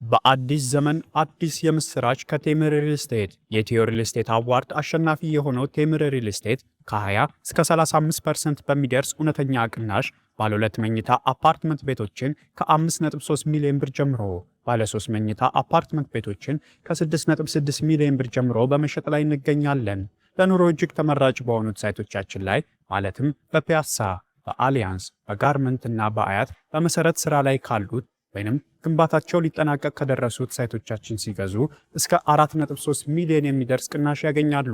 በአዲስ ዘመን አዲስ የምስራች ከቴምር ሪል ስቴት የኢትዮ ሪል ስቴት አዋርድ አሸናፊ የሆነው ቴምር ሪል ስቴት ከ20 እስከ 35% በሚደርስ እውነተኛ ቅናሽ ባለ 2 መኝታ አፓርትመንት ቤቶችን ከ5.3 ሚሊዮን ብር ጀምሮ ባለ 3 መኝታ አፓርትመንት ቤቶችን ከ6.6 ሚሊዮን ብር ጀምሮ በመሸጥ ላይ እንገኛለን። ለኑሮ እጅግ ተመራጭ በሆኑት ሳይቶቻችን ላይ ማለትም በፒያሳ፣ በአሊያንስ፣ በጋርመንት እና በአያት በመሰረት ስራ ላይ ካሉት ወይንም ግንባታቸው ሊጠናቀቅ ከደረሱት ሳይቶቻችን ሲገዙ እስከ 4.3 ሚሊዮን የሚደርስ ቅናሽ ያገኛሉ።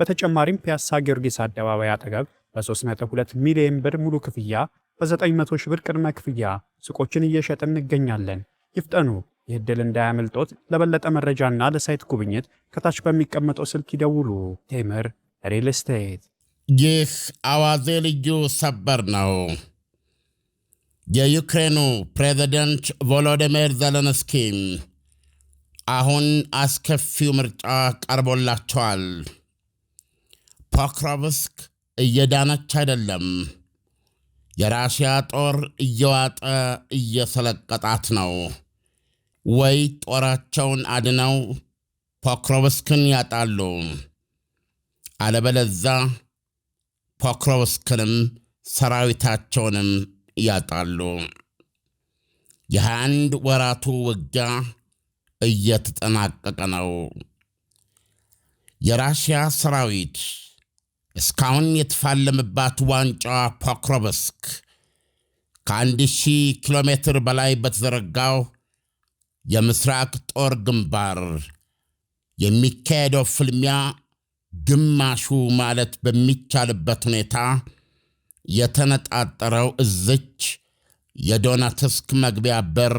በተጨማሪም ፒያሳ ጊዮርጊስ አደባባይ አጠገብ በ3.2 ሚሊዮን ብር ሙሉ ክፍያ በ900 ሺህ ብር ቅድመ ክፍያ ሱቆችን እየሸጥን እንገኛለን። ይፍጠኑ! ይህ ዕድል እንዳያመልጦት። ለበለጠ መረጃና ለሳይት ጉብኝት ከታች በሚቀመጠው ስልክ ይደውሉ። ቴምር ሪል ስቴት። ይህ አዋዜ ልዩ ሰበር ነው። የዩክሬኑ ፕሬዝደንት ቮሎዲሚር ዜሌንስኪ አሁን አስከፊው ምርጫ ቀርቦላቸዋል። ፖክሮቭስክ እየዳነች አይደለም። የራሽያ ጦር እየዋጠ እየሰለቀጣት ነው። ወይ ጦራቸውን አድነው ፖክሮቭስክን ያጣሉ፣ አለበለዛ ፖክሮቭስክንም ሰራዊታቸውንም ያጣሉ። የ21 ወራቱ ውጊያ እየተጠናቀቀ ነው። የራሽያ ሰራዊት እስካሁን የተፋለመባት ዋንጫ ፖክሮቭስክ ከ1000 ኪሎ ሜትር በላይ በተዘረጋው የምስራቅ ጦር ግንባር የሚካሄደው ፍልሚያ ግማሹ ማለት በሚቻልበት ሁኔታ የተነጣጠረው እዝች የዶነትስክ መግቢያ በር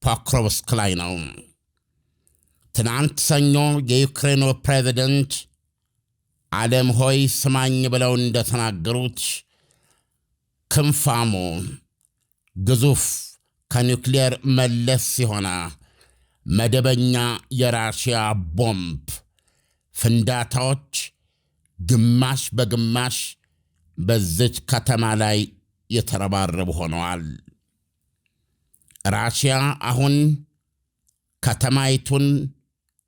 ፖክሮቭስክ ላይ ነው። ትናንት ሰኞ የዩክሬኑ ፕሬዝደንት ዓለም ሆይ ስማኝ ብለው እንደተናገሩት ክንፋሙ ግዙፍ ከኒውክሌር መለስ የሆነ መደበኛ የራሽያ ቦምብ ፍንዳታዎች ግማሽ በግማሽ በዚች ከተማ ላይ የተረባረቡ ሆነዋል። ራሽያ አሁን ከተማይቱን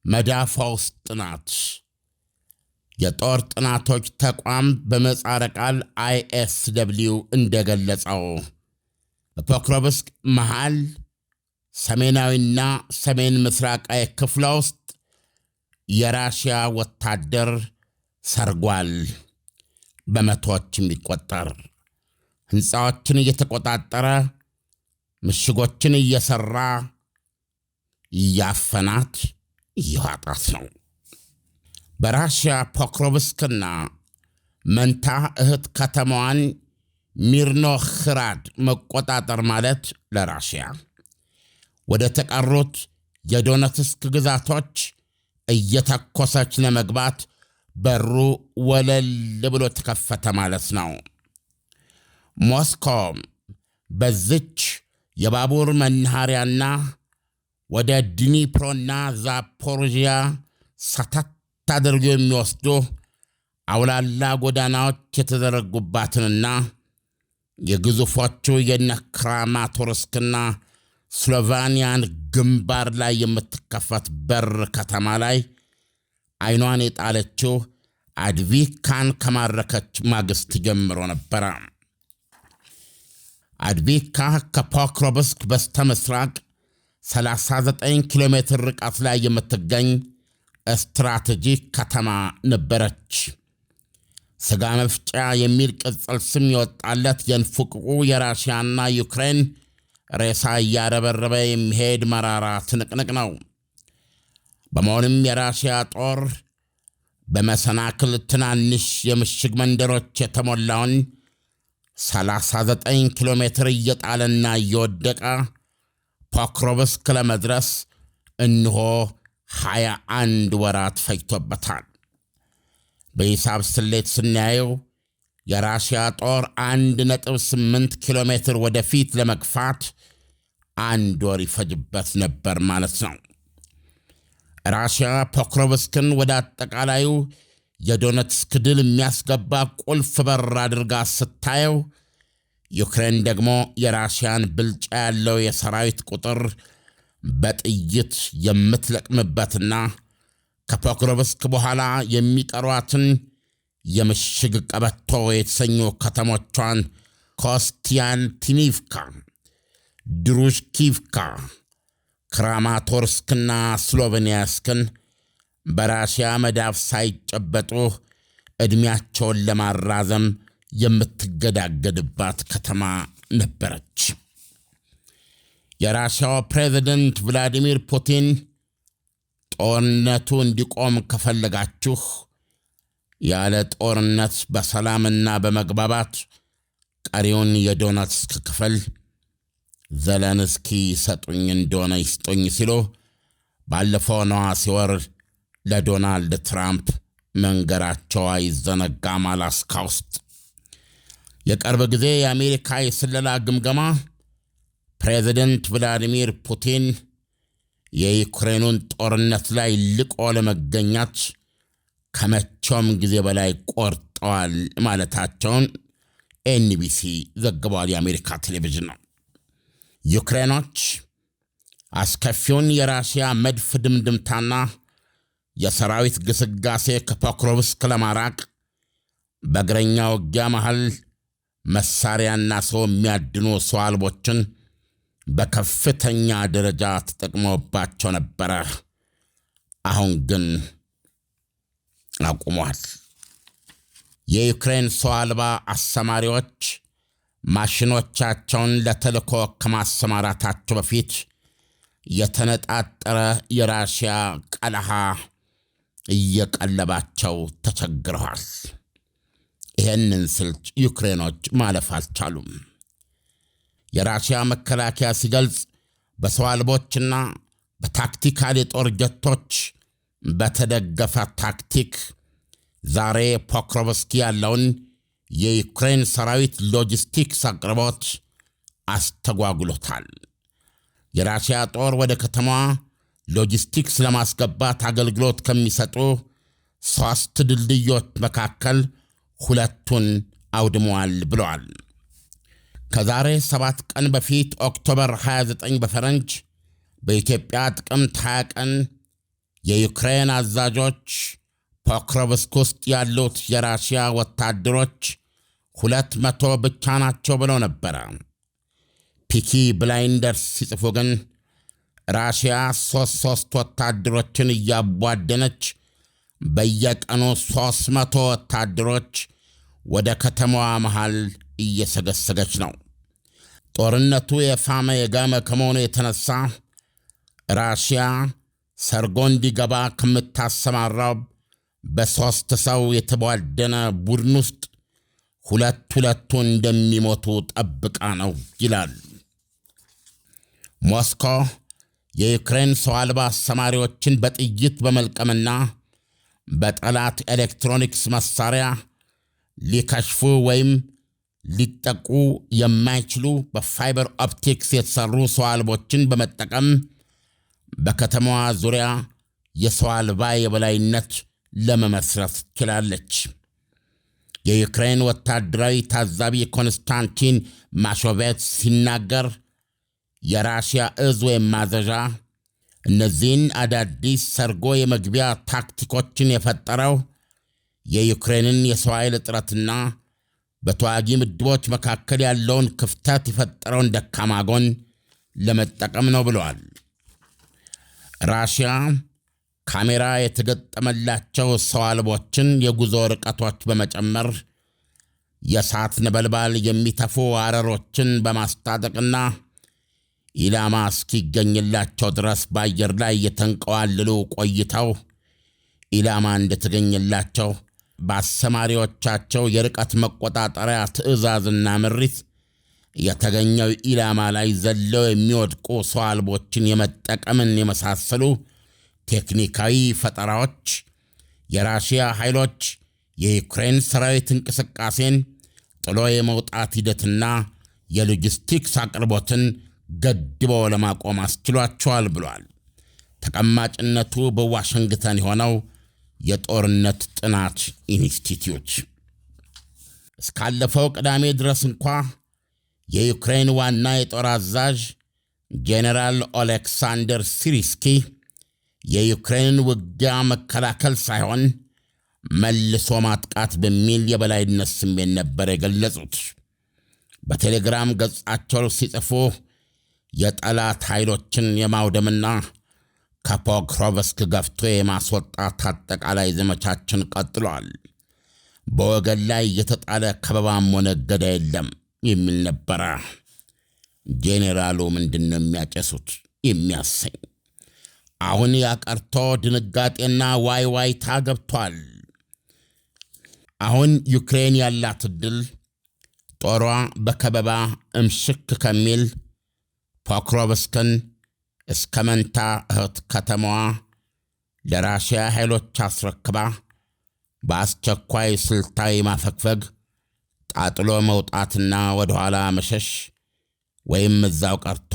መዳፏ ውስጥ ናት። የጦር ጥናቶች ተቋም በምህጻረ ቃል ISW እንደገለጸው በፖክሮቭስክ መሃል ሰሜናዊና ሰሜን ምስራቃዊ ክፍሏ ውስጥ የራሽያ ወታደር ሰርጓል። በመቶዎች የሚቆጠር ሕንፃዎችን እየተቆጣጠረ ምሽጎችን እየሰራ እያፈናት እየዋጣት ነው። በራሽያ ፖክሮቭስክና መንታ እህት ከተማዋን ሚርኖህራድ መቆጣጠር ማለት ለራሽያ ወደ ተቀሩት የዶነትስክ ግዛቶች እየተኮሰች ለመግባት በሩ ወለል ብሎ ተከፈተ ማለት ነው። ሞስኮ በዚች የባቡር መናኸሪያና ወደ ድኒፕሮና ዛፖሮዥያ ሰተት አድርገው የሚወስዱ አውላላ ጎዳናዎች የተዘረጉባትንና የግዙፎቹ የክራማቶርስክና ስሎቫኒያን ግንባር ላይ የምትከፈት በር ከተማ ላይ አይኗን የጣለችው አድቪካን ከማረከች ማግስት ጀምሮ ነበረ። አድቪካ ከፖክሮቭስክ በስተምስራቅ 39 ኪሎ ሜትር ርቀት ላይ የምትገኝ ስትራቴጂክ ከተማ ነበረች። ስጋ መፍጫ የሚል ቅጽል ስም የወጣለት የንፉቅቁ የራሽያና ዩክሬን ሬሳ እያረበረበ የሚሄድ መራራ ትንቅንቅ ነው። በመሆንም የራሽያ ጦር በመሰናክል ትናንሽ የምሽግ መንደሮች የተሞላውን 39 ኪሎ ሜትር እየጣለና እየወደቀ ፖክሮቭስክ ለመድረስ እንሆ 21 ወራት ፈጅቶበታል። በሂሳብ ስሌት ስናየው የራሽያ ጦር 1.8 ኪሎ ሜትር ወደፊት ለመግፋት 1 ወር ይፈጅበት ነበር ማለት ነው። ራሽያ ፖክሮቭስክን ወደ አጠቃላዩ የዶነትስክ ድል የሚያስገባ ቁልፍ በር አድርጋ ስታየው፣ ዩክሬን ደግሞ የራሽያን ብልጫ ያለው የሰራዊት ቁጥር በጥይት የምትለቅምበትና ከፖክሮቭስክ በኋላ የሚቀሯትን የምሽግ ቀበቶ የተሰኙ ከተሞቿን ኮስቲያንቲኒቭካ፣ ድሩሽኪቭካ፣ ክራማቶርስክና ስሎቬንያስክን በራሽያ መዳፍ ሳይጨበጡ ዕድሜያቸውን ለማራዘም የምትገዳገድባት ከተማ ነበረች። የራሽያው ፕሬዝደንት ቭላዲሚር ፑቲን ጦርነቱ እንዲቆም ከፈለጋችሁ ያለ ጦርነት በሰላምና በመግባባት ቀሪውን የዶኔትስክ ክፍል ዘለንስኪ ሰጡኝ እንደሆነ ይስጡኝ ሲሉ ባለፈው ነሐሴ ወር ለዶናልድ ትራምፕ መንገራቸው አይዘነጋም። አላስካ ውስጥ የቅርብ ጊዜ የአሜሪካ የስለላ ግምገማ ፕሬዝደንት ቭላዲሚር ፑቲን የዩክሬኑን ጦርነት ላይ ልቆ ለመገኘት ከመቼውም ጊዜ በላይ ቆርጠዋል ማለታቸውን ኤንቢሲ ዘግቧል። የአሜሪካ ቴሌቪዥን ነው። ዩክሬኖች አስከፊውን የራሽያ መድፍ ድምድምታና የሰራዊት ግስጋሴ ከፖክሮቭስክ ለማራቅ በእግረኛ ውጊያ መሃል መሳሪያና ሰው የሚያድኑ ሰው አልቦችን በከፍተኛ ደረጃ ተጠቅመውባቸው ነበረ። አሁን ግን አቁመዋል። የዩክሬን ሰው አልባ አሰማሪዎች ማሽኖቻቸውን ለተልእኮ ከማሰማራታቸው በፊት የተነጣጠረ የራሽያ ቀለሃ እየቀለባቸው ተቸግረዋል። ይህንን ስልት ዩክሬኖች ማለፍ አልቻሉም። የራሽያ መከላከያ ሲገልጽ በሰው አልቦችና በታክቲካል የጦር ጀቶች በተደገፈ ታክቲክ ዛሬ ፖክሮቭስክ ያለውን የዩክሬን ሰራዊት ሎጂስቲክስ አቅርቦት አስተጓጉሎታል። የራሽያ ጦር ወደ ከተማዋ ሎጂስቲክስ ለማስገባት አገልግሎት ከሚሰጡ 3 ድልድዮች መካከል 2ቱን አውድመዋል ብለዋል። ከዛሬ 7 ቀን በፊት ኦክቶበር 29 በፈረንጅ በኢትዮጵያ ጥቅምት 20 ቀን የዩክሬን አዛዦች ፖክሮቭስክ ውስጥ ያሉት የራሽያ ወታደሮች 200 ብቻ ናቸው ብለው ነበረ። ፒኪ ብላይንደርስ ሲጽፉ ግን ራሽያ 3 ወታደሮችን እያቧደነች በየቀኑ 300 ወታደሮች ወደ ከተማዋ መሃል እየሰገሰገች ነው። ጦርነቱ የፋመ የጋመ ከመሆኑ የተነሳ ራሽያ ሰርጎ እንዲገባ ከምታሰማራው በ3 ሰው የተቧደነ ቡድን ውስጥ 2 እንደሚሞቱ ጠብቃ ነው ይላል። ሞስኮ የዩክሬን ሰው አልባ አሰማሪዎችን በጥይት በመልቀምና በጠላት ኤሌክትሮኒክስ መሳሪያ ሊከሽፉ ወይም ሊጠቁ የማይችሉ በፋይበር ኦፕቲክስ የተሰሩ ሰው አልቦችን በመጠቀም በከተማዋ ዙሪያ የሰው አልባ የበላይነት ለመመስረት ችላለች። የዩክሬን ወታደራዊ ታዛቢ ኮንስታንቲን ማሾቬት ሲናገር የራሽያ እዝ ወይም ማዘዣ እነዚህን አዳዲስ ሰርጎ የመግቢያ ታክቲኮችን የፈጠረው የዩክሬንን የሰው ኃይል እጥረትና በተዋጊ ምድቦች መካከል ያለውን ክፍተት የፈጠረውን ደካማ ጎን ለመጠቀም ነው ብለዋል። ራሽያ ካሜራ የተገጠመላቸው ሰው አልቦችን የጉዞ ርቀቶች በመጨመር የእሳት ነበልባል የሚተፉ አረሮችን በማስታጠቅና ኢላማ እስኪገኝላቸው ድረስ በአየር ላይ የተንቀዋልሉ ቆይተው ኢላማ እንደተገኘላቸው በአሰማሪዎቻቸው የርቀት መቆጣጠሪያ ትዕዛዝና ምሪት የተገኘው ኢላማ ላይ ዘለው የሚወድቁ ሰው አልቦችን የመጠቀምን የመሳሰሉ ቴክኒካዊ ፈጠራዎች የራሽያ ኃይሎች የዩክሬን ሰራዊት እንቅስቃሴን ጥሎ የመውጣት ሂደትና የሎጂስቲክስ አቅርቦትን ገድበው ለማቆም አስችሏቸዋል ብሏል። ተቀማጭነቱ በዋሽንግተን የሆነው የጦርነት ጥናት ኢንስቲትዩት እስካለፈው ቅዳሜ ድረስ እንኳ የዩክሬን ዋና የጦር አዛዥ ጄኔራል ኦሌክሳንደር ሲሪስኪ የዩክሬንን ውጊያ መከላከል ሳይሆን መልሶ ማጥቃት በሚል የበላይነት ስሜት ነበር የገለጹት። በቴሌግራም ገጻቸው ሲጽፉ የጠላት ኃይሎችን የማውደምና ከፖክሮቭስክ ገፍቶ የማስወጣት አጠቃላይ ዘመቻችን ቀጥሏል። በወገን ላይ የተጣለ ከበባም ሆነ እገዳ የለም የሚል ነበረ። ጄኔራሉ ምንድነው የሚያጨሱት የሚያሰኝ? አሁን ያቀርቶ ድንጋጤና ዋይዋይታ ገብቷል። አሁን ዩክሬን ያላት ዕድል ጦሯ በከበባ እምሽክ ከሚል ፖክሮቭስክን እስከ መንታ እህት ከተማዋ ለራሽያ ኃይሎች አስረክባ በአስቸኳይ ስልታዊ ማፈግፈግ፣ ጣጥሎ መውጣትና ወደኋላ መሸሽ ወይም እዛው ቀርቶ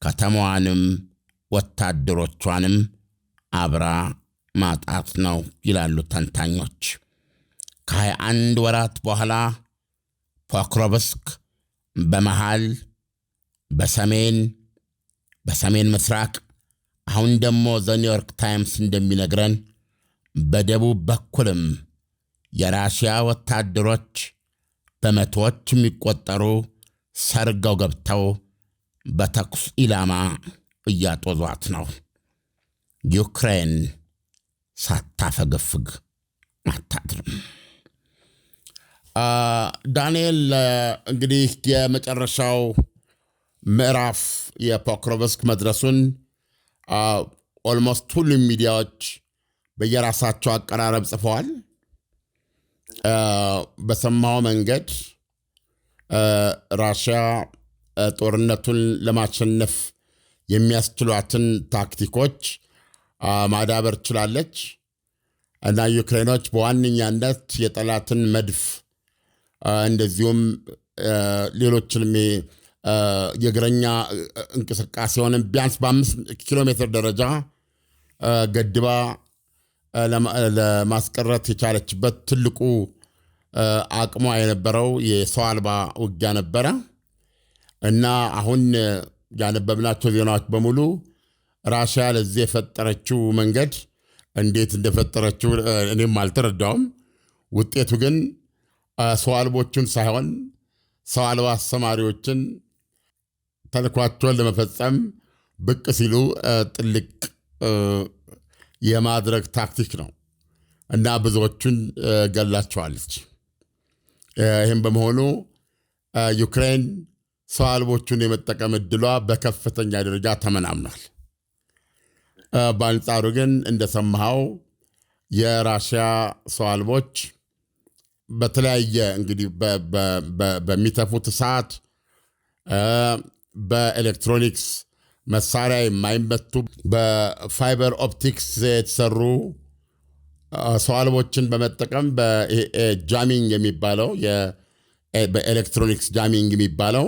ከተማዋንም ወታደሮቿንም አብራ ማጣት ነው ይላሉ ተንታኞች። ከ21 ወራት በኋላ ፖክሮቭስክ በመሃል በሰሜን ምስራቅ፣ አሁን ደግሞ ዘ ኒውዮርክ ታይምስ እንደሚነግረን በደቡብ በኩልም የራሽያ ወታደሮች በመቶዎች የሚቆጠሩ ሰርገው ገብተው በተኩስ ኢላማ እያጦዟት ነው። ዩክሬን ሳታፈገፍግ አታድርም። ዳንኤል፣ እንግዲህ የመጨረሻው ምዕራፍ የፖክሮቭስክ መድረሱን ኦልሞስት ሁሉም ሚዲያዎች በየራሳቸው አቀራረብ ጽፈዋል። በሰማው መንገድ ራሽያ ጦርነቱን ለማሸነፍ የሚያስችሏትን ታክቲኮች ማዳበር ችላለች እና ዩክሬኖች በዋነኛነት የጠላትን መድፍ እንደዚሁም ሌሎችንም የእግረኛ እንቅስቃሴውንም ቢያንስ በ5 ኪሎ ሜትር ደረጃ ገድባ ለማስቀረት የቻለችበት ትልቁ አቅሟ የነበረው የሰው አልባ ውጊያ ነበረ እና አሁን ያነበብናቸው ዜናዎች በሙሉ ራሽያ ለዚህ የፈጠረችው መንገድ እንዴት እንደፈጠረችው እኔም አልተረዳውም። ውጤቱ ግን ሰው አልቦቹን ሳይሆን ሰው አልባ አስተማሪዎችን ተልኳቸውን ለመፈጸም ብቅ ሲሉ ጥልቅ የማድረግ ታክቲክ ነው እና ብዙዎቹን ገላቸዋለች። ይህም በመሆኑ ዩክሬን ሰው አልቦቹን የመጠቀም ዕድሏ በከፍተኛ ደረጃ ተመናምኗል። በአንጻሩ ግን እንደሰማኸው የራሽያ ሰው አልቦች በተለያየ እንግዲህ በሚተፉት እሳት በኤሌክትሮኒክስ መሳሪያ የማይመቱ በፋይበር ኦፕቲክስ የተሰሩ ሰው አልቦችን በመጠቀም ጃሚንግ የሚባለው በኤሌክትሮኒክስ ጃሚንግ የሚባለው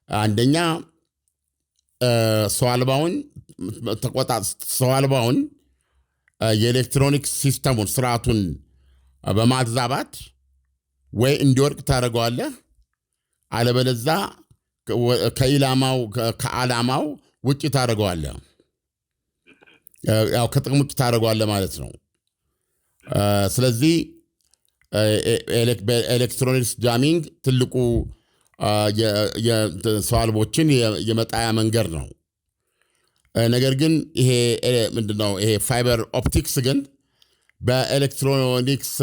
አንደኛ ሰው አልባውን የኤሌክትሮኒክስ ሲስተሙን ስርዓቱን በማዛባት ወይ እንዲወድቅ ታደርገዋለህ፣ አለበለዛ ከዓላማው ውጭ ታደርገዋለህ። ያው ከጥቅም ውጭ ታደርገዋለህ ማለት ነው። ስለዚህ በኤሌክትሮኒክስ ጃሚንግ ትልቁ የሰው አልቦችን የመጣያ መንገድ ነው። ነገር ግን ይሄ ምንድነው? ይሄ ፋይበር ኦፕቲክስ ግን በኤሌክትሮኒክስ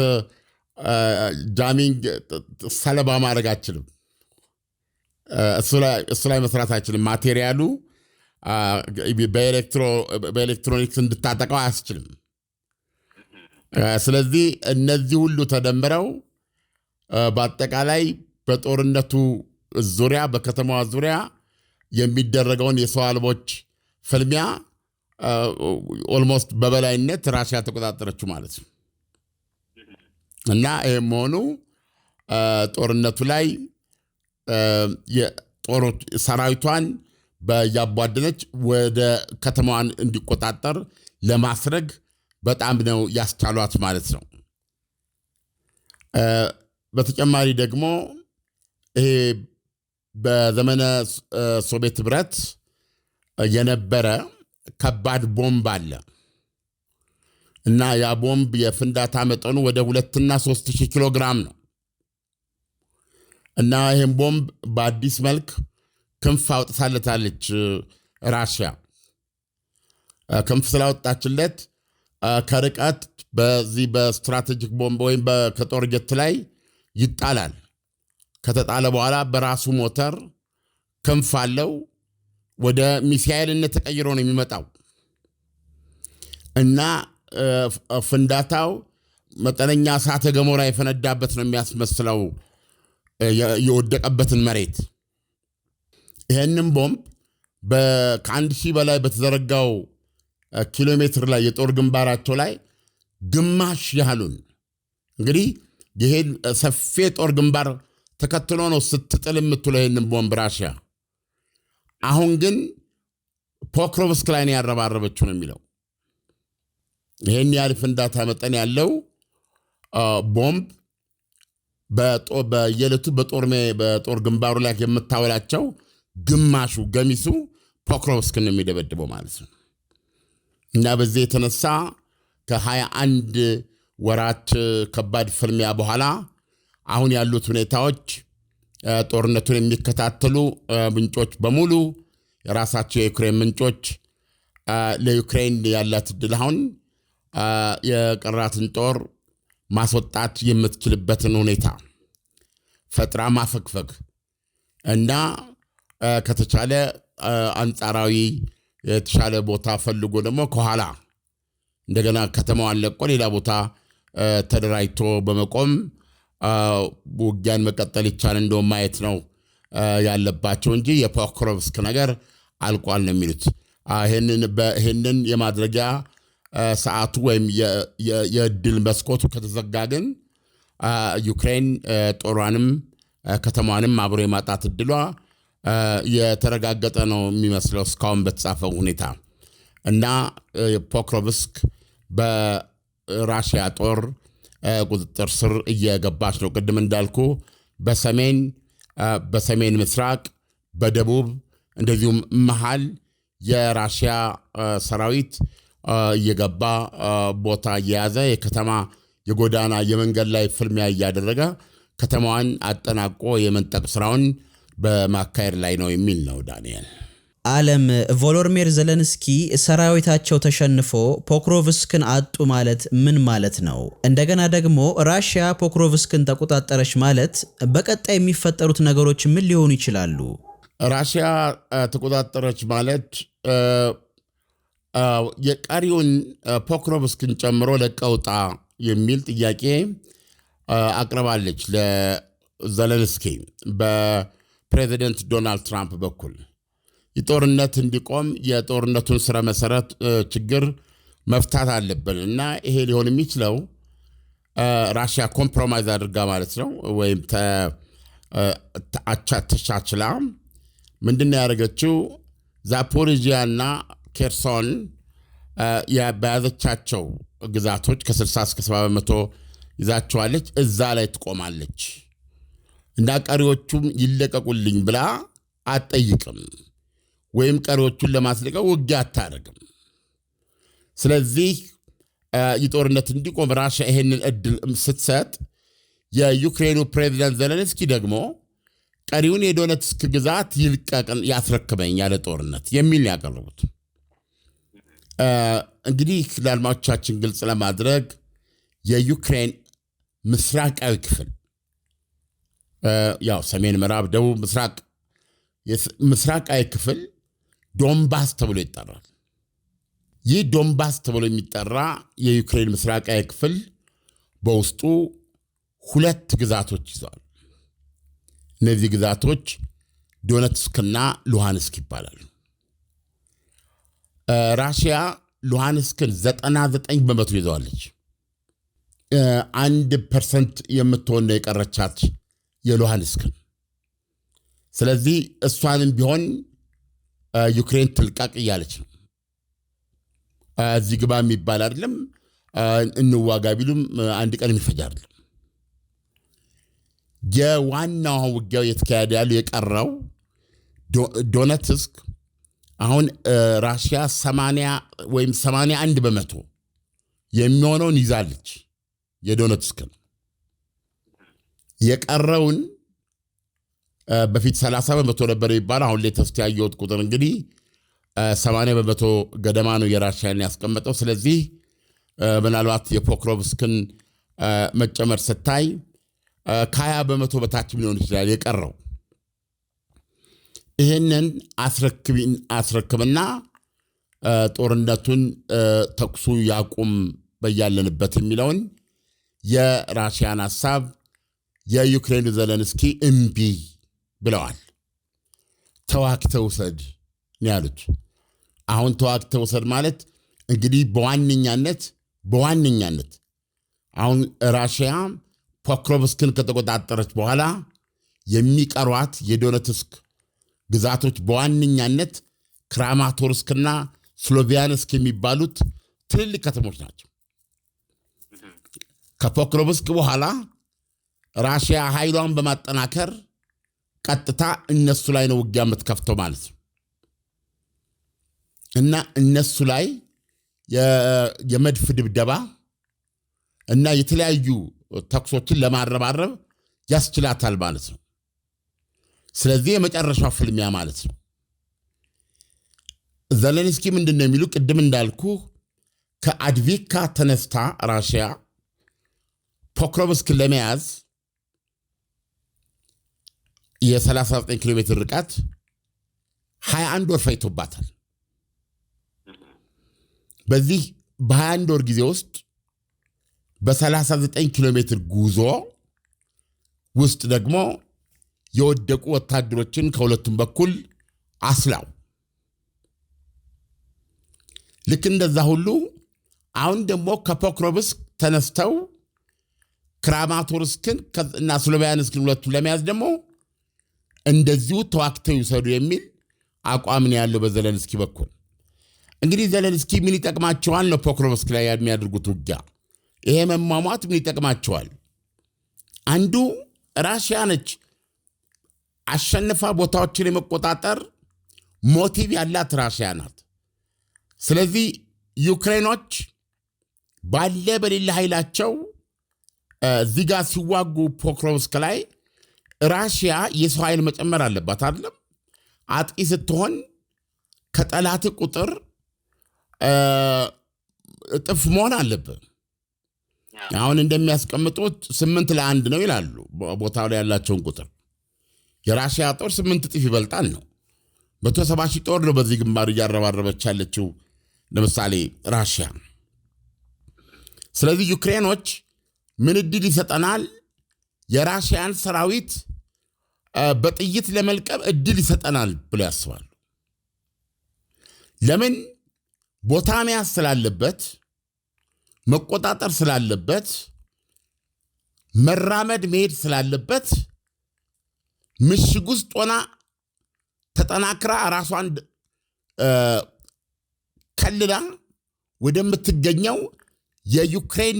ጃሚንግ ሰለባ ማድረግ አችልም። እሱ ላይ መስራት አይችልም። ማቴሪያሉ በኤሌክትሮኒክስ እንድታጠቀው አያስችልም። ስለዚህ እነዚህ ሁሉ ተደምረው በአጠቃላይ በጦርነቱ ዙሪያ በከተማዋ ዙሪያ የሚደረገውን የሰው አልቦች ፍልሚያ ኦልሞስት በበላይነት ራሽያ ተቆጣጠረችው ማለት ነው እና ይህም መሆኑ ጦርነቱ ላይ ሰራዊቷን በያቧደነች ወደ ከተማዋን እንዲቆጣጠር ለማስረግ በጣም ነው ያስቻሏት ማለት ነው። በተጨማሪ ደግሞ ይሄ በዘመነ ሶቪየት ህብረት የነበረ ከባድ ቦምብ አለ እና ያ ቦምብ የፍንዳታ መጠኑ ወደ 2 እና 3 ሺህ ኪሎ ግራም ነው እና ይህም ቦምብ በአዲስ መልክ ክንፍ አውጥታለታለች ራሽያ። ክንፍ ስላወጣችለት ከርቀት በዚህ በስትራቴጂክ ቦምብ ወይም ከጦር ጀት ላይ ይጣላል። ከተጣለ በኋላ በራሱ ሞተር ክንፍ አለው ወደ ሚሳኤልነት ተቀይሮ ነው የሚመጣው እና ፍንዳታው መጠነኛ እሳተ ገሞራ የፈነዳበት ነው የሚያስመስለው የወደቀበትን መሬት። ይህንም ቦምብ ከ1000 በላይ በተዘረጋው ኪሎ ሜትር ላይ የጦር ግንባራቸው ላይ ግማሽ ያህሉን እንግዲህ ይሄን ሰፊ የጦር ግንባር ተከትሎ ነው ስትጥል የምትለው ይህንን ቦምብ ራሽያ። አሁን ግን ፖክሮቭስክ ላይ ነው ያረባረበችው ነው የሚለው። ይህን ያህል ፍንዳታ መጠን ያለው ቦምብ በየዕለቱ በጦር ግንባሩ ላይ የምታወላቸው ግማሹ ገሚሱ ፖክሮቭስክን የሚደበድበው ማለት ነው እና በዚህ የተነሳ ከ21 ወራት ከባድ ፍልሚያ በኋላ አሁን ያሉት ሁኔታዎች ጦርነቱን የሚከታተሉ ምንጮች በሙሉ የራሳቸው የዩክሬን ምንጮች ለዩክሬን ያላት ዕድል አሁን የቀራትን ጦር ማስወጣት የምትችልበትን ሁኔታ ፈጥራ ማፈግፈግ እና ከተቻለ አንጻራዊ የተሻለ ቦታ ፈልጎ ደግሞ ከኋላ እንደገና ከተማዋን ለቆ ሌላ ቦታ ተደራጅቶ በመቆም ውጊያን መቀጠል ይቻል እንደውም ማየት ነው ያለባቸው እንጂ የፖክሮቭስክ ነገር አልቋል ነው የሚሉት። ይህንን የማድረጊያ ሰዓቱ ወይም የድል መስኮቱ ከተዘጋ ግን ዩክሬን ጦሯንም ከተማዋንም አብሮ የማጣት እድሏ የተረጋገጠ ነው የሚመስለው እስካሁን በተጻፈው ሁኔታ እና ፖክሮቭስክ በራሽያ ጦር ቁጥጥር ስር እየገባች ነው። ቅድም እንዳልኩ በሰሜን ምስራቅ፣ በደቡብ እንደዚሁም መሃል የራሽያ ሰራዊት እየገባ ቦታ እየያዘ የከተማ የጎዳና የመንገድ ላይ ፍልሚያ እያደረገ ከተማዋን አጠናቆ የመንጠቅ ስራውን በማካሄድ ላይ ነው የሚል ነው። ዳንኤል ዓለም ቮሎዲሚር ዘለንስኪ ሰራዊታቸው ተሸንፎ ፖክሮቭስክን አጡ ማለት ምን ማለት ነው? እንደገና ደግሞ ራሽያ ፖክሮቭስክን ተቆጣጠረች ማለት በቀጣይ የሚፈጠሩት ነገሮች ምን ሊሆኑ ይችላሉ? ራሽያ ተቆጣጠረች ማለት የቀሪውን ፖክሮቭስክን ጨምሮ ለቀውጣ የሚል ጥያቄ አቅርባለች ለዘለንስኪ በፕሬዚደንት ዶናልድ ትራምፕ በኩል የጦርነት እንዲቆም የጦርነቱን ስረ መሰረት ችግር መፍታት አለብን እና ይሄ ሊሆን የሚችለው ራሽያ ኮምፕሮማይዝ አድርጋ ማለት ነው ወይም ተቻችላ ምንድነው ያደረገችው? ዛፖሪጂያና ኬርሶን በያዘቻቸው ግዛቶች ከ60 እስከ 70% ይዛቸዋለች። እዛ ላይ ትቆማለች እና ቀሪዎቹም ይለቀቁልኝ ብላ አትጠይቅም ወይም ቀሪዎቹን ለማስለቀቅ ውጊያ አታደርግም። ስለዚህ የጦርነት እንዲቆም ራሽያ ይሄንን እድል ስትሰጥ የዩክሬኑ ፕሬዚዳንት ዘለንስኪ ደግሞ ቀሪውን የዶኔትስክ ግዛት ይልቀቅን ያስረክበኝ ያለ ጦርነት የሚል ያቀርቡት። እንግዲህ ለአድማጮቻችን ግልጽ ለማድረግ የዩክሬን ምስራቃዊ ክፍል ያው ሰሜን፣ ምዕራብ፣ ደቡብ፣ ምስራቃዊ ክፍል ዶንባስ ተብሎ ይጠራል። ይህ ዶንባስ ተብሎ የሚጠራ የዩክሬን ምስራቃዊ ክፍል በውስጡ 2 ግዛቶች ይዘዋል። እነዚህ ግዛቶች ዶኔትስክና ሉሃንስክ ይባላሉ። ራሽያ ሉሃንስክን 99% ይዘዋለች። 1% የምትሆን የቀረቻት የሉሃንስክን። ስለዚህ እሷንም ቢሆን ዩክሬን ትልቀቅ እያለች ነው። እዚህ ግባ የሚባል አይደለም። እንዋጋ ቢሉም አንድ ቀን የሚፈጅ አይደለም። የዋናው ውጊያው የተካሄደ ያለው የቀረው ዶኔትስክ አሁን ራሽያ 80 ወይም 81 በመቶ የሚሆነውን ይዛለች። የዶኔትስክን የቀረውን በፊት 30 በመቶ ነበር የሚባለው። አሁን ሌተስት ያየሁት ቁጥር እንግዲህ 80 በመቶ ገደማ ነው የራሽያን ያስቀመጠው። ስለዚህ ምናልባት የፖክሮቭስክን መጨመር ስታይ ከ20 በመቶ በታች ሊሆን ይችላል የቀረው። ይህንን አስረክብና ጦርነቱን ተኩሱ ያቁም በያለንበት የሚለውን የራሽያን ሐሳብ የዩክሬን ዘለንስኪ እምቢ ብለዋል። ተዋግተው ውሰድ ነው ያሉት። አሁን ተዋግተው ውሰድ ማለት እንግዲህ በዋነኛነት አሁን ራሽያ ፖክሮቭስክን ከተቆጣጠረች በኋላ የሚቀሯት የዶኔትስክ ግዛቶች በዋነኛነት ክራማቶርስክና ስሎቪያንስክ የሚባሉት ትልልቅ ከተሞች ናቸው። ከፖክሮቭስክ በኋላ ራሽያ ኃይሏን በማጠናከር ቀጥታ እነሱ ላይ ነው ውጊያ የምትከፍተው ማለት ነው እና እነሱ ላይ የመድፍ ድብደባ እና የተለያዩ ተኩሶችን ለማረባረብ ያስችላታል ማለት ነው። ስለዚህ የመጨረሻው ፍልሚያ ማለት ነው። ዘለንስኪ ምንድነው የሚሉ ቅድም እንዳልኩ ከአድቪካ ተነስታ ራሽያ ፖክሮቭስክን ለመያዝ የ39 ኪሎ ሜትር ርቀት 21 ወር ፈይቶባታል። በዚህ በ21 ወር ጊዜ ውስጥ በ39 ኪሎ ሜትር ጉዞ ውስጥ ደግሞ የወደቁ ወታደሮችን ከሁለቱም በኩል አስላው። ልክ እንደዛ ሁሉ አሁን ደግሞ ከፖክሮቭስክ ተነስተው ክራማቶርስክን እና ስሎቪያንስክን ሁለቱን ለመያዝ ደግሞ እንደዚሁ ተዋክተው ይሰዱ የሚል አቋም ነው ያለው በዘለንስኪ በኩል። እንግዲህ ዘለንስኪ ምን ይጠቅማቸዋል ነው ፖክሮቭስክ ላይ የሚያደርጉት ውጊያ? ይሄ መሟሟት ምን ይጠቅማቸዋል? አንዱ ራሽያ ነች አሸንፋ ቦታዎችን የመቆጣጠር ሞቲቭ ያላት ራሽያ ናት። ስለዚህ ዩክሬኖች ባለ በሌላ ኃይላቸው እዚህ ጋር ሲዋጉ ፖክሮቭስክ ላይ ራሽያ የሰው ኃይል መጨመር አለባት አይደለም? አጥቂ ስትሆን ከጠላት ቁጥር እጥፍ መሆን አለበት። አሁን እንደሚያስቀምጡት 8-1 ነው ይላሉ ቦታው ላይ ያላቸውን ቁጥር። የራሽያ ጦር 8 እጥፍ ይበልጣል ነው። 170 ሺህ ጦር ነው በዚህ ግንባር እያረባረበች ያለችው ለምሳሌ ራሽያ። ስለዚህ ዩክሬኖች ምን ዕድል ይሰጠናል? የራሽያን ሰራዊት በጥይት ለመልቀም ዕድል ይሰጠናል ብሎ ያስባሉ። ለምን? ቦታ መያዝ ስላለበት፣ መቆጣጠር ስላለበት፣ መራመድ መሄድ ስላለበት ምሽግ ውስጥ ሆና ተጠናክራ ራሷን ከልላ ወደምትገኘው የዩክሬን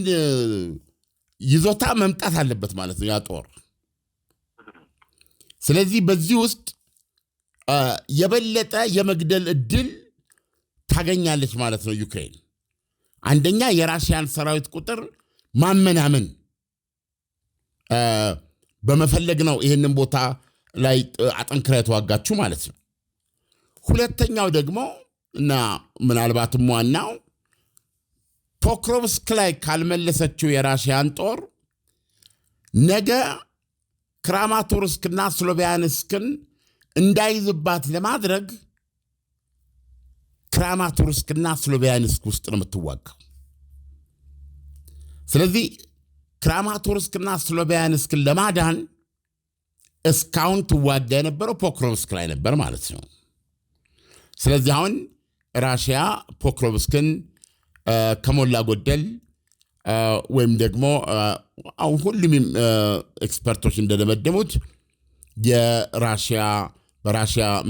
ይዞታ መምጣት አለበት ማለት ነው ያ ጦር። ስለዚህ በዚህ ውስጥ የበለጠ የመግደል ዕድል ታገኛለች ማለት ነው ዩክሬን። አንደኛ የራሽያን ሰራዊት ቁጥር ማመናመን በመፈለግ ነው ይህንን ቦታ ላይ አጠንክራ የተዋጋችሁ ማለት ነው። ሁለተኛው ደግሞ እና ምናልባትም ዋናው ፖክሮቭስክ ላይ ካልመለሰችው የራሽያን ጦር ነገ ክራማቶርስክና ስሎቪያንስክን እንዳይዝባት ለማድረግ ክራማቶርስክና ስሎቪያንስክ ውስጥ ነው የምትዋጋው። ስለዚህ ክራማቶርስክና ስሎቪያንስክን ለማዳን እስካሁን ትዋጋ የነበረው ፖክሮቭስክ ላይ ነበር ማለት ነው። ስለዚህ አሁን ራሽያ ፖክሮቭስክን ከሞላ ጎደል ወይም ደግሞ ሁሉም ኤክስፐርቶች እንደደመደሙት በራሽያ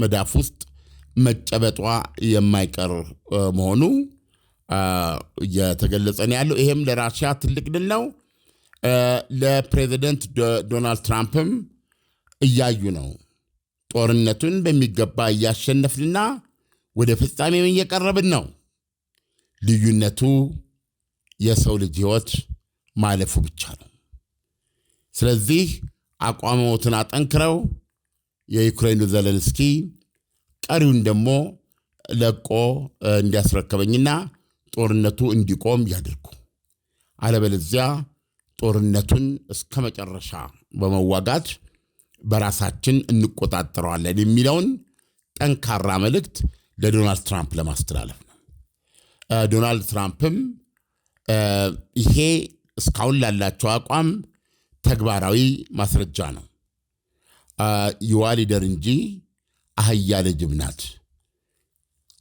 መዳፍ ውስጥ መጨበጧ የማይቀር መሆኑ እየተገለጸ ነው ያለው። ይሄም ለራሽያ ትልቅ ድል ነው። ለፕሬዚደንት ዶናልድ ትራምፕም እያዩ ነው። ጦርነቱን በሚገባ እያሸነፍንና ወደ ፍጻሜም እየቀረብን ነው። ልዩነቱ የሰው ልጅ ሕይወት ማለፉ ብቻ ነው። ስለዚህ አቋሞትን አጠንክረው የዩክሬኑ ዘለንስኪ ቀሪውን ደግሞ ለቆ እንዲያስረከበኝና ጦርነቱ እንዲቆም ያድርጉ። አለበለዚያ ጦርነቱን እስከ መጨረሻ በመዋጋት በራሳችን እንቆጣጠረዋለን የሚለውን ጠንካራ መልእክት ለዶናልድ ትራምፕ ለማስተላለፍ ነው። ዶናልድ ትራምፕም ይሄ እስካሁን ላላቸው አቋም ተግባራዊ ማስረጃ ነው። ይዋሊደር እንጂ አህያ ለጅብ ናት።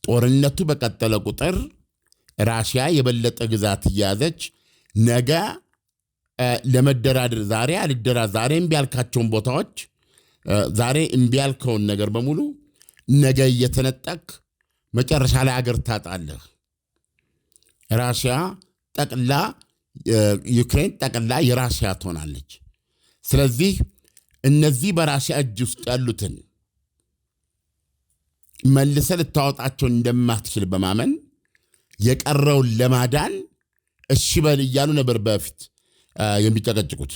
ጦርነቱ በቀጠለ ቁጥር ራሽያ የበለጠ ግዛት እያያዘች ነገ ለመደራደር ዛሬ እምቢ ያልካቸውን ቦታዎች ዛሬ እምቢ ያልከውን ነገር በሙሉ ነገ እየተነጠቅ መጨረሻ ላይ አገር ታጣለህ። ራሽያ ጠቅላ ዩክሬን ጠቅላ የራሽያ ትሆናለች። ስለዚህ እነዚህ በራሽያ እጅ ውስጥ ያሉትን መልሰ ልታወጣቸው እንደማትችል በማመን የቀረውን ለማዳን እሺ በል እያሉ ነበር በፊት የሚጨቀጭቁት።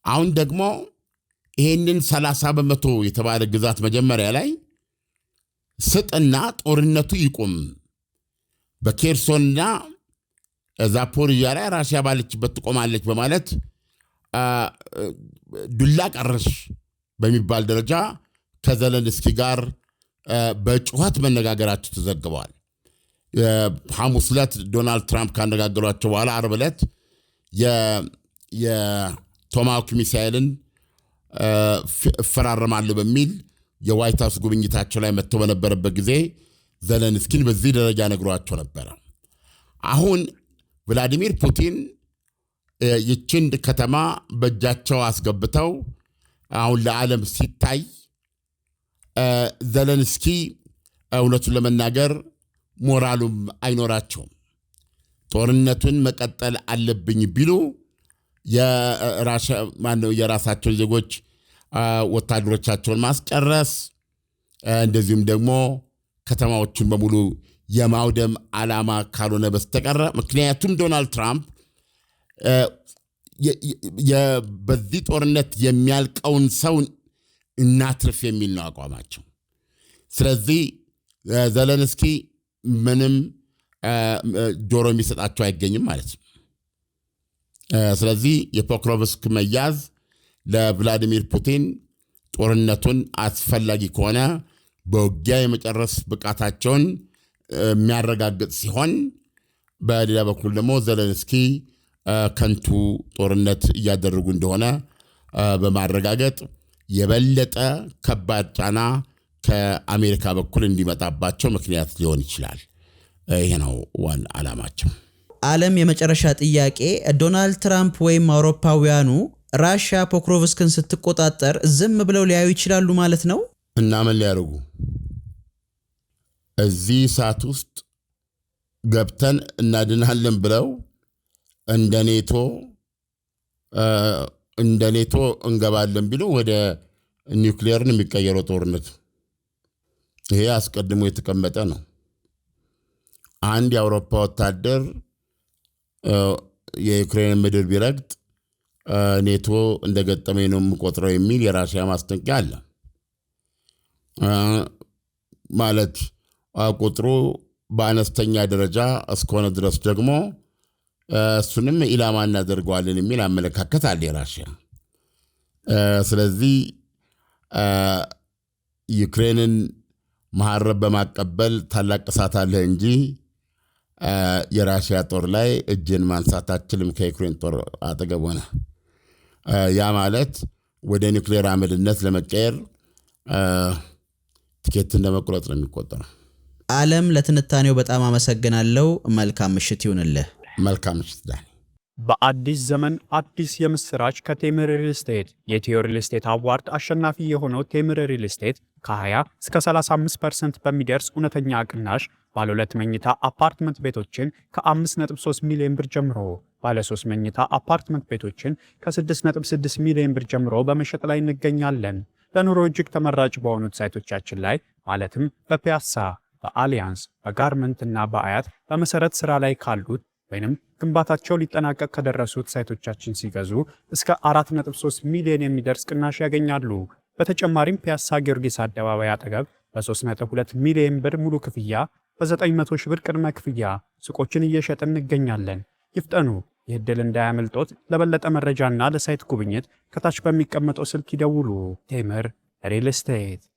አሁን ደግሞ ይሄንን 30% የተባለ ግዛት መጀመሪያ ላይ ስጥና ጦርነቱ ይቁም፣ በኬርሶንና ዛፖሪያ ላይ ራሽያ ባለችበት ትቆማለች በማለት ዱላ ቀረሽ በሚባል ደረጃ ከዘለንስኪ ጋር በጩኸት መነጋገራቸው ተዘግበዋል። ሐሙስ ዕለት ዶናልድ ትራምፕ ካነጋገሯቸው በኋላ ዓርብ ዕለት የቶማሃውክ ሚሳኤልን እፈራረማለሁ በሚል የዋይት ሃውስ ጉብኝታቸው ላይ መጥተው በነበረበት ጊዜ ዘለንስኪን በዚህ ደረጃ ነግሯቸው ነበረ። አሁን ቭላዲሚር ፑቲን ይችን ከተማ በእጃቸው አስገብተው አሁን ለዓለም ሲታይ ዘለንስኪ እውነቱን ለመናገር ሞራሉም አይኖራቸውም። ጦርነቱን መቀጠል አለብኝ ቢሉ የራሳቸውን ዜጎች ወታደሮቻቸውን ማስጨረስ እንደዚሁም ደግሞ ከተማዎችን በሙሉ የማውደም ዓላማ ካልሆነ በስተቀረ ምክንያቱም ዶናልድ ትራምፕ በዚህ ጦርነት የሚያልቀውን ሰው እናትርፍ የሚል ነው አቋማቸው። ስለዚህ ዘለንስኪ ምንም ጆሮ የሚሰጣቸው አይገኝም ማለት ነው። ስለዚህ የፖክሮቭስክ መያዝ ለቭላዲሚር ፑቲን ጦርነቱን አስፈላጊ ከሆነ በውጊያ የመጨረስ ብቃታቸውን የሚያረጋግጥ ሲሆን፣ በሌላ በኩል ደግሞ ዘለንስኪ ከንቱ ጦርነት እያደረጉ እንደሆነ በማረጋገጥ የበለጠ ከባድ ጫና ከአሜሪካ በኩል እንዲመጣባቸው ምክንያት ሊሆን ይችላል። ይሄ ነው ዋና ዓላማቸው። ዓለም የመጨረሻ ጥያቄ፣ ዶናልድ ትራምፕ ወይም አውሮፓውያኑ ራሽያ ፖክሮቭስክን ስትቆጣጠር ዝም ብለው ሊያዩ ይችላሉ ማለት ነው? እና ምን ሊያደርጉ? እዚህ ሰዓት ውስጥ ገብተን እናድናለን ብለው እንደ ኔቶ እንገባለን ቢሉ ወደ ኒውክሊየርን የሚቀየረው ጦርነት ይሄ አስቀድሞ የተቀመጠ ነው። አንድ የአውሮፓ ወታደር የዩክሬን ምድር ቢረግጥ ኔቶ እንደገጠመኝ ነው የምቆጥረው የሚል የራሽያ ማስጠንቀቂያ አለ። ማለት ቁጥሩ በአነስተኛ ደረጃ እስከሆነ ድረስ ደግሞ እሱንም ኢላማ እናደርገዋለን የሚል አመለካከት አለ የራሽያ። ስለዚህ ዩክሬንን መሐረብ በማቀበል ታላቅ እሳት አለ እንጂ የራሽያ ጦር ላይ እጅን ማንሳት አትችልም ከዩክሬን ጦር አጠገብ ሆነ። ያ ማለት ወደ ኒውክሌር አመድነት ለመቀየር ትኬት እንደመቁረጥ ነው የሚቆጠረው። ዓለም ለትንታኔው በጣም አመሰግናለሁ። መልካም ምሽት ይሁንልህ። መልካም ምሽት ዳኒ። በአዲስ ዘመን አዲስ የምስራች ከቴምር ሪል ስቴት። የኢትዮ ሪል ስቴት አዋርድ አሸናፊ የሆነው ቴምር ሪል ስቴት ከ20 እስከ 35% በሚደርስ እውነተኛ ቅናሽ ባለ 2 መኝታ አፓርትመንት ቤቶችን ከ5.3 ሚሊዮን ብር ጀምሮ፣ ባለ 3 መኝታ አፓርትመንት ቤቶችን ከ6.6 ሚሊዮን ብር ጀምሮ በመሸጥ ላይ እንገኛለን። ለኑሮ እጅግ ተመራጭ በሆኑት ሳይቶቻችን ላይ ማለትም በፒያሳ፣ በአሊያንስ፣ በጋርመንት እና በአያት በመሰረት ስራ ላይ ካሉት ወይንም ግንባታቸው ሊጠናቀቅ ከደረሱት ሳይቶቻችን ሲገዙ እስከ 4.3 ሚሊዮን የሚደርስ ቅናሽ ያገኛሉ። በተጨማሪም ፒያሳ ጊዮርጊስ አደባባይ አጠገብ በ3.2 ሚሊዮን ብር ሙሉ ክፍያ፣ በ900 ሺህ ብር ቅድመ ክፍያ ሱቆችን እየሸጥን እንገኛለን። ይፍጠኑ! ይህ ዕድል እንዳያመልጦት። ለበለጠ መረጃና ለሳይት ጉብኝት ከታች በሚቀመጠው ስልክ ይደውሉ። ቴምር ሪል ስቴት